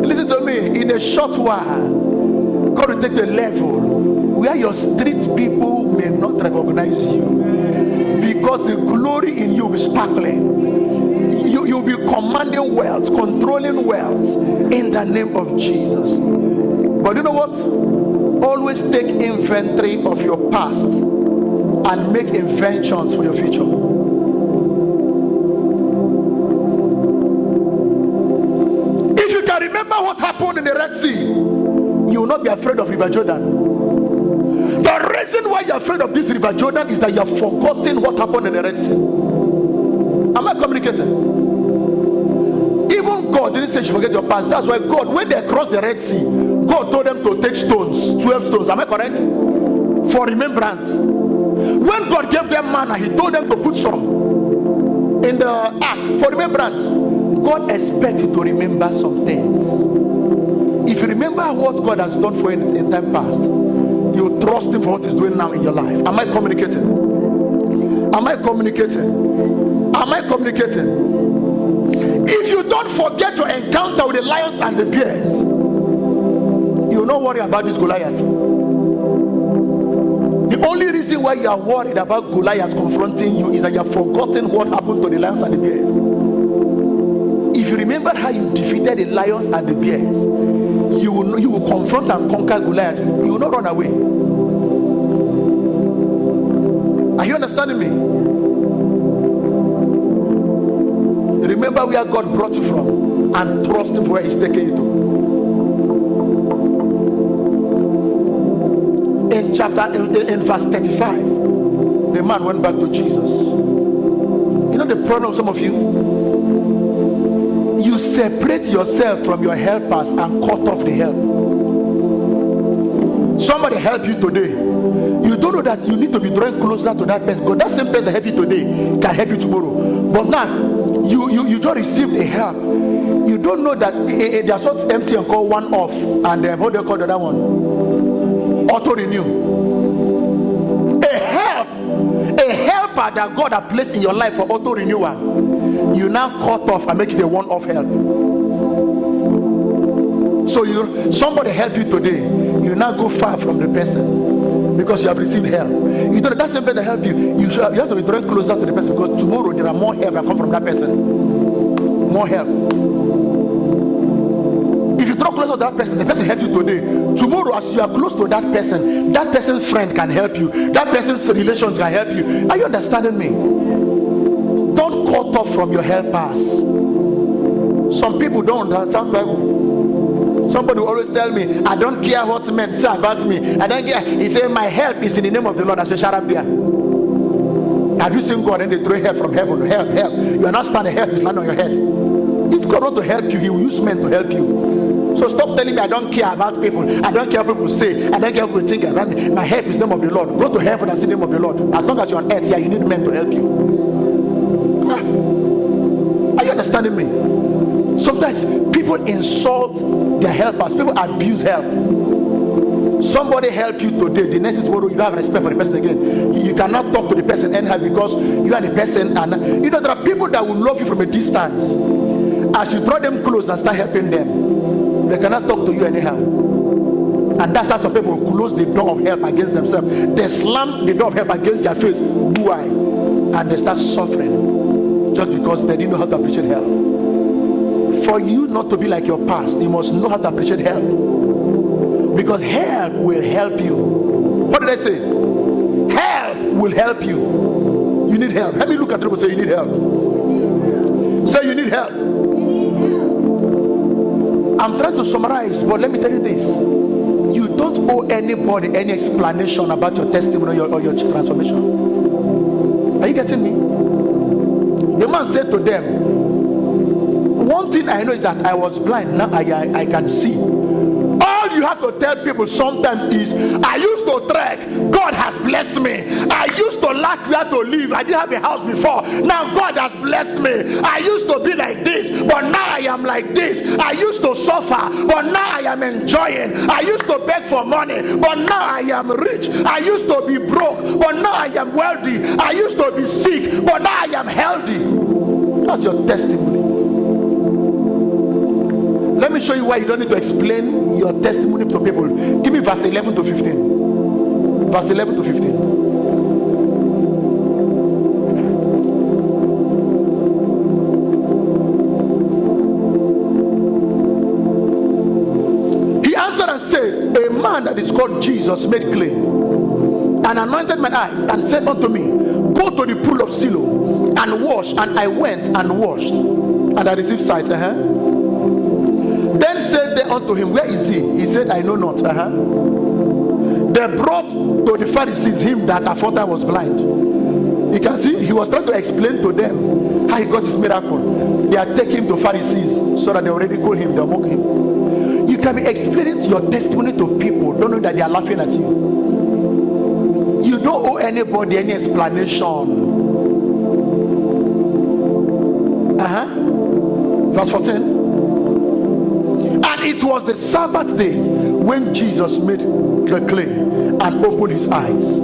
Listen to me, in a short while, got to take the level where your street people may not recognize you, because the glory in you is sparkling. You'll be commanding wealth, controlling wealth in the name of Jesus. But you know what? Always take inventory of your past and make inventions for your future. If you can remember what happened in the Red Sea, you will not be afraid of River Jordan. The reason why you're afraid of this River Jordan is that you have forgotten what happened in the Red Sea. Am I communicating? Even God didn't say you forget your past. That's why God, when they crossed the Red Sea, God told them to take stones, 12 stones. Am I correct? For remembrance. When God gave them manna, He told them to put some in the ark for remembrance. God expects you to remember some things. If you remember what God has done for you in time past, you trust Him for what He's doing now in your life. Am I communicating? Am I communicating? Am I communicating? If you don't forget your encounter with the lions and the bears, you will not worry about this Goliath. The only reason why you are worried about Goliath confronting you is that you have forgotten what happened to the lions and the bears. If you remember how you defeated the lions and the bears, you will confront and conquer Goliath. You will not run away. Are you understanding me? Remember where God brought you from and trust Him for where He's taking you to. In verse 35, the man went back to Jesus. You know the problem of some of you? You separate yourself from your helpers and cut off the help. Somebody help you today. You don't know that you need to be drawing closer to that person, because that same person that help you today can help you tomorrow. But now you just received a help. You don't know that there's what's empty and called one off, and what do they call the other one? Auto renew. A helper that God has placed in your life for auto renewal, you now cut off and make it a one-off help. So somebody help you today, you now go far from the person because you have received help. You know that same person help you. You have to be drawing closer to the person, because tomorrow there are more help that come from that person. More help. If you draw closer to that person, the person helps you today. Tomorrow, as you are close to that person's friend can help you. That person's relations can help you. Are you understanding me? Don't cut off from your helpers. Some people don't understand Bible. Somebody will always tell me, I don't care what men say about me. I don't care. He said, my help is in the name of the Lord. I say, shut up there. Have you seen God and they throw help from heaven? Help. You are not standing, help is landing on your head. If God wants to help you, He will use men to help you. So stop telling me I don't care about people. I don't care what people say. I don't care what people think about me. My help is the name of the Lord. Go to heaven and see the name of the Lord. As long as you're on earth here, you need men to help you. Are you understanding me? Sometimes people insult their helpers. People abuse help. Somebody help you today, the next tomorrow you don't have respect for the person again. You cannot talk to the person anyhow because you are the person. And you know there are people that will love you from a distance. As you draw them close and start helping them, they cannot talk to you anyhow. And that's how some people close the door of help against themselves. They slam the door of help against their face. Why? And they start suffering just because they didn't know how to appreciate help. For you not to be like your past, you must know how to appreciate help. Because help will help you. What did I say? Help will help you. You need help. Let me look at people and say you need help. Say you need help. I'm trying to summarize, but let me tell you this. You don't owe anybody any explanation about your testimony or your transformation. Are you getting me? The man said to them, one thing I know is that I was blind, now I can see. All you have to tell people sometimes is, I used to trek, God has blessed me. I used to lack where to live, I didn't have a house before, now God has blessed me. I used to be like this, but now I am like this. I used to suffer, but now I am enjoying. I used to beg for money, but now I am rich. I used to be broke, but now I am wealthy. I used to be sick, but now I am healthy. That's your testimony. Let me show you why you don't need to explain your testimony to people. Give me verse 11 to 15. Verse 11 to 15. A man that is called Jesus made clay and anointed my eyes and said unto me, go to the pool of Siloam and wash. And I went and washed, and I received sight. Then said they unto him, where is he? He said, I know not. They brought to the Pharisees him that aforetime was blind. You can see he was trying to explain to them how he got his miracle. They are taking him to Pharisees so that they already call him, they mock him. You can be explaining your testimony to people, don't know that they are laughing at you. You don't owe anybody any explanation. Verse 14. And it was the Sabbath day when Jesus made the clay and opened his eyes.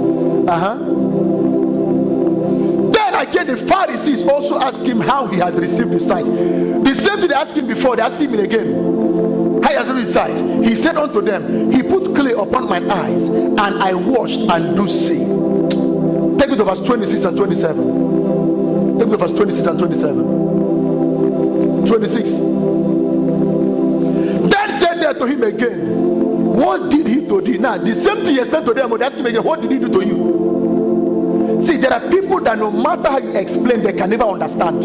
Then again the Pharisees also asked him how he had received the sight. The same thing they asked him before, they asked him again. How has received sight? He said unto them, he put clay upon my eyes, and I washed and do see. Take me to verse 26 and 27. Take me to verse 26 and 27. 26. Then said they to him again, what did he to thee? Now, the same thing he explained to them, but ask him again, what did he do to you? See, there are people that no matter how you explain, they can never understand.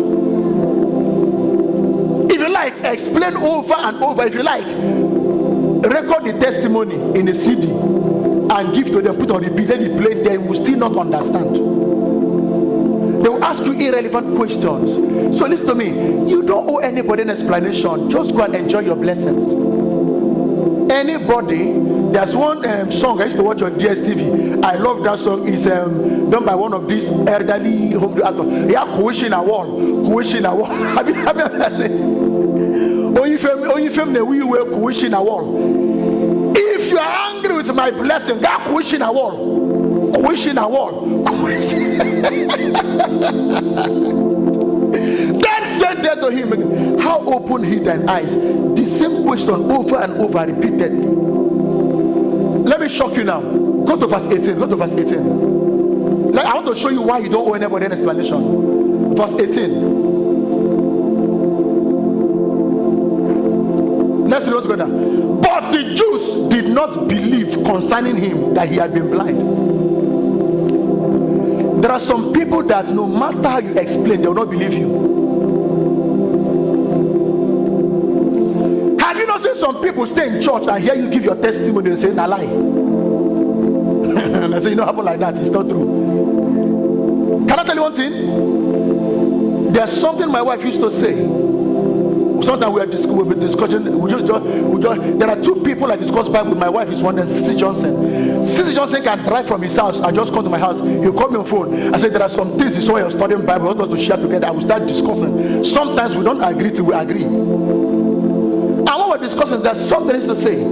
If you like, explain over and over. If you like, record the testimony in a CD and give to them, put on repeat, then the place, they will still not understand. They will ask you irrelevant questions. So listen to me, you don't owe anybody an explanation. Just go and enjoy your blessings. Anybody, there's one song I used to watch on DSTV. I love that song. It's done by one of these elderly home actors. Yeah, cohesion a wall. Cohesion a wall. Have you we will cohesion a wall. If you are angry with my blessing, God cohesion a wall. Cohesion a wall. Then said they to him, how open he thine eyes? The same question over and over repeatedly. Let me shock you now. Go to verse 18. Go to verse 18. I want to show you why you don't owe anybody an explanation. Verse 18. Let's read together. But the Jews did not believe concerning him that he had been blind. There are some people that no matter how you explain, they will not believe you. Have you not seen some people stay in church and hear you give your testimony and say, "Na lie"? And I say, "You don't happen like that. It's not true." Can I tell you one thing? There's something my wife used to say. Sometimes we'll be discussing. There are two people I discuss Bible with. My wife is one, and C.C. Johnson. C.C. Johnson can drive from his house and just come to my house. He'll call me on phone. I said, there are some things he saw you're studying Bible. I want us to share together. I will start discussing. Sometimes we don't agree till we agree. And when we're discussing, there's something to say.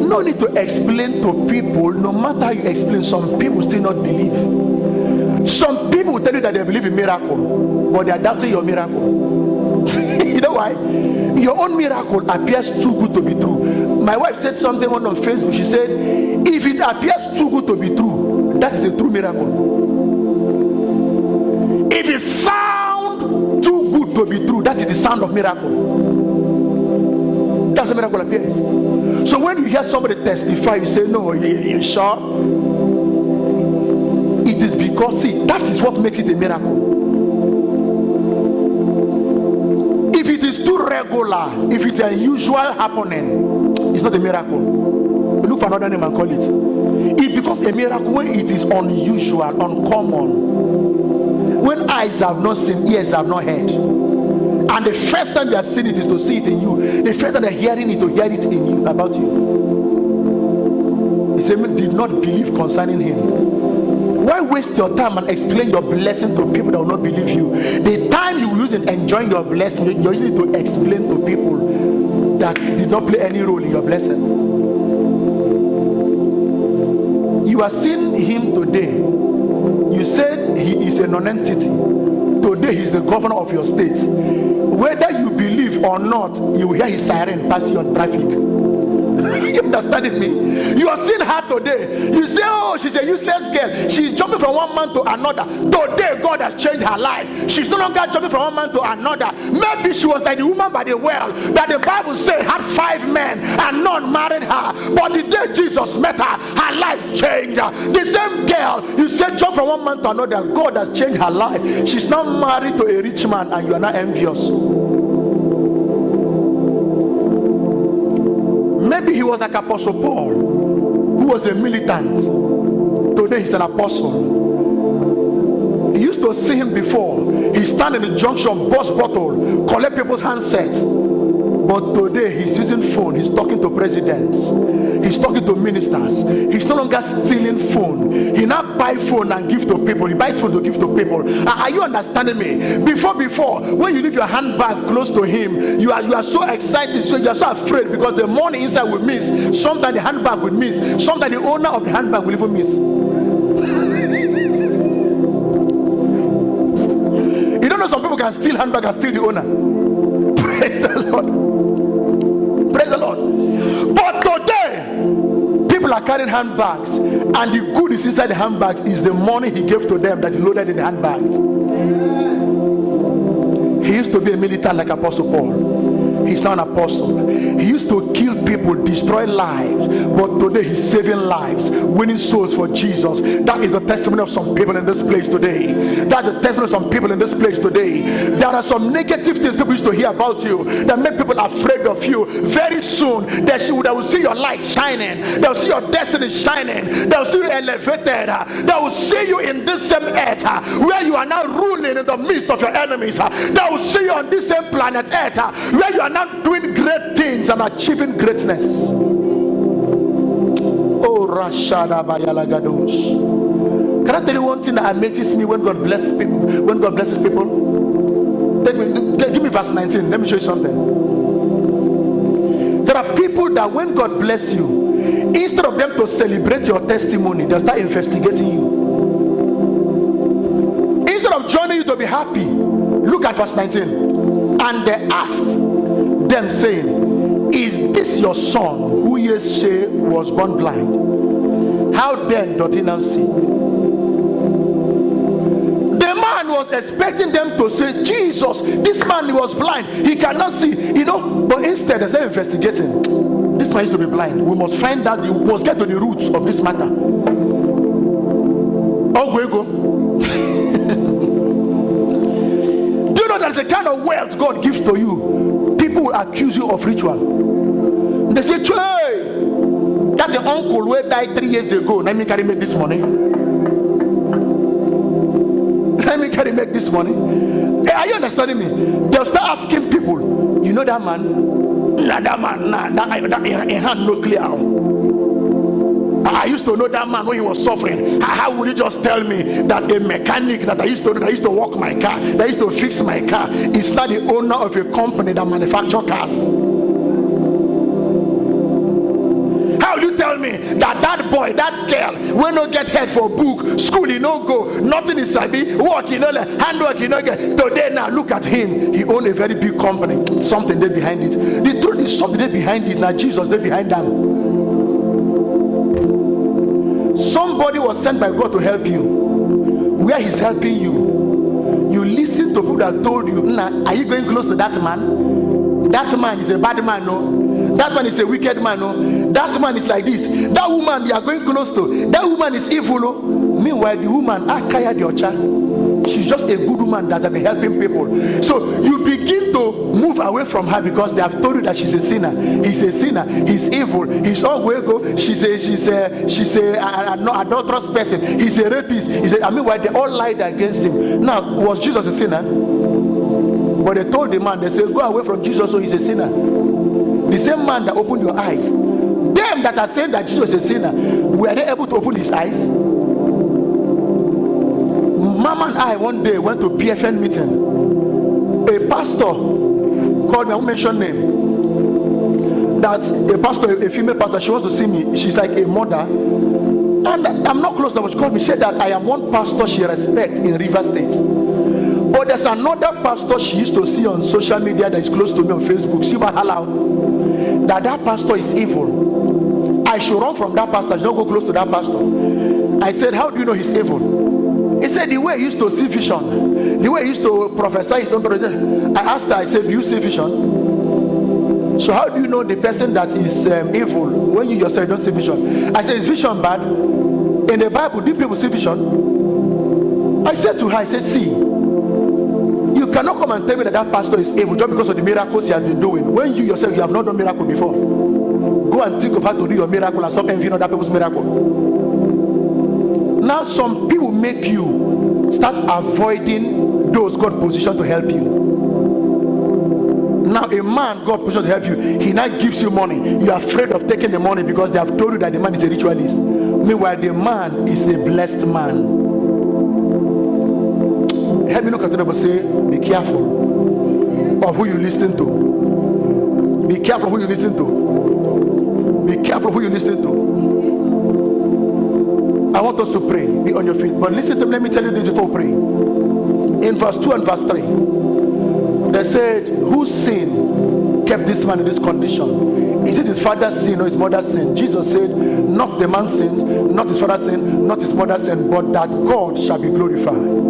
No need to explain to people. No matter how you explain, some people still not believe. Some people will tell you that they believe in miracle, but they are doubting your miracle. You know why? Your own miracle appears too good to be true. My wife said something on Facebook. She said, if it appears too good to be true, that is a true miracle. If it sounds too good to be true, that is the sound of miracle. That's a miracle appears. So when you hear somebody testify, you say, no, you sure? It is because, see, that is what makes it a miracle. If it is too regular, if it's an unusual happening, it's not a miracle. Look for another name and call it. It becomes a miracle when it is unusual, uncommon. When eyes have not seen, ears have not heard. And the first time they have seen it is to see it in you. The first time they're hearing it, to hear it in you, about you. He said, did not believe concerning him. Why waste your time and explain your blessing to people that will not believe you? The time you use in enjoying your blessing, you're using it to explain to people that did not play any role in your blessing. You are seeing him today. You said he is a non-entity. Today he's the governor of your state. Whether you believe or not, you will hear his siren pass you on traffic. You understanding me? You are seeing her today. You say, oh, she's a useless girl. She's jumping from one man to another. Today, God has changed her life. She's no longer jumping from one man to another. Maybe she was like the woman by the well that the Bible said had 5 men and none married her. But the day Jesus met her, her life changed. The same girl, you say jump from one man to another. God has changed her life. She's now married to a rich man and you are not envious. Maybe he was like Apostle Paul, who was a militant. Today he's an apostle. You used to see him before. He stand in the junction, bust bottle, collect people's handsets. But today he's using phone. He's talking to presidents. He's talking to ministers. He's no longer stealing phone. He now buy phone and give to people. He buys phone to give to people. Are you understanding me? Before, when you leave your handbag close to him, you are so excited, so you are so afraid because the money inside will miss. Sometimes the handbag will miss. Sometimes the owner of the handbag will even miss. You don't know some people can steal handbag and steal the owner. Praise the Lord. Praise the Lord. But today, people are carrying handbags, and the good is inside the handbags is the money he gave to them that he loaded in the handbags. He used to be a militant like Apostle Paul. He's now an apostle. He used to kill people, destroy lives, but today he's saving lives, winning souls for Jesus. That is the testimony of some people in this place today. That's the testimony of some people in this place today. There are some negative things people used to hear about you that make people afraid of you. Very soon they will see your light shining. They'll see your destiny shining. They'll see you elevated. They will see you in this same earth where you are now ruling in the midst of your enemies. They will see you on this same planet earth where you are now doing great things and achieving greatness. Oh, Rashada Bayalagados. Can I tell you one thing that amazes me when God blesses people? When God blesses people, give me verse 19. Let me show you something. There are people that when God bless you, instead of them to celebrate your testimony, they'll start investigating you. Instead of joining you to be happy, look at verse 19. And they asked them, saying, is this your son, who ye say was born blind? How then doth he now see? The man was expecting them to say, Jesus, this man was blind, he cannot see, but instead they started investigating. This man used to be blind. We must find out, we must get to the roots of this matter. Oh, we go. Do you know that's the kind of wealth God gives to you? People will accuse you of ritual. They say, hey, that's the uncle who died 3 years ago. Let me carry make this money. Let me carry make this money. Hey, are you understanding me? They'll start asking people, you know that man? Nah, that man, that hand no clear. I used to know that man when he was suffering. How would you just tell me that a mechanic that I used to walk my car, that used to fix my car, is not the owner of a company that manufactures cars? How you tell me that boy, that girl, will not get head for book, school he no go, nothing is sabi, work he no learn, handwork he no get. Today now look at him, he own a very big company. Something there behind it. The truth is something there behind it. Now Jesus there behind them. Somebody was sent by God to help you. Where he's helping you, you listen to people that told you, are you going close to that man? That man is a bad man, no. That man is a wicked man, no. That man is like this. That woman you are going close to, that woman is evil, no. Meanwhile, the woman, Akaya Diocha, she's just a good woman that has been helping people. So you begin to move away from her because they have told you that she's a sinner. He's a sinner. He's evil. He's all go. She's a adulterous person. He's a rapist. Meanwhile, they all lied against him. Now, was Jesus a sinner? But they told the man, they said, go away from Jesus, so he's a sinner. The same man that opened your eyes, them that are saying that Jesus is a sinner, were they able to open his eyes? Mama and I one day went to PFN meeting. A pastor called me, I won't mention name. That a pastor, a female pastor, she wants to see me. She's like a mother. And I'm not close to her. She called me, said that I am one pastor she respects in River State. But But there's another pastor she used to see on social media that is close to me on Facebook. She was allowed that pastor is evil. I should run from that pastor. I should not go close to that pastor. I said, how do you know he's evil? He said, the way he used to see vision, the way he used to prophesy his own prophecy. I asked her, I said, do you see vision? So how do you know the person that is evil when you yourself don't see vision? I said, is vision bad? In the Bible, do people see vision? I said to her, I said, see, you cannot come and tell me that pastor is evil just because of the miracles he has been doing. When you yourself, you have not done miracle before. Go and think of how to do your miracle and stop envying other people's miracle. Now some people make you start avoiding those God positioned to help you. Now a man God positioned to help you, he now gives you money. You are afraid of taking the money because they have told you that the man is a ritualist. Meanwhile, the man is a blessed man. Help me look at the neighbor, say, be careful of who you listen to. Be careful who you listen to. Be careful who you listen to. I want us to pray. Be on your feet. But listen to me, let me tell you this before we pray. In verse 2 and verse 3, they said, whose sin kept this man in this condition? Is it his father's sin or his mother's sin? Jesus said, not the man's sin, not his father's sin, not his mother's sin, but that God shall be glorified.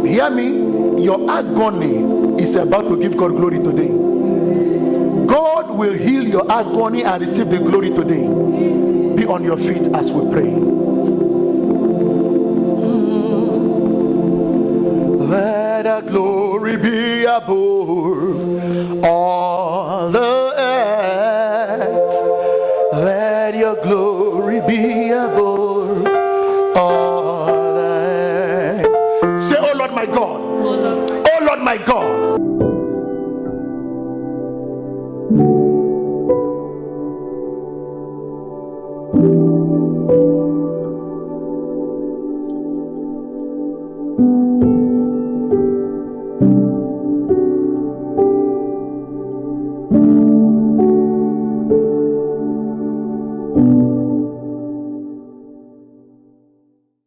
Hear me, your agony is about to give God glory today. God will heal your agony and receive the glory today. Be on your feet as we pray. Let the glory be above all the earth. Let your glory be above all the earth. Say, oh Lord my God. Oh Lord my God.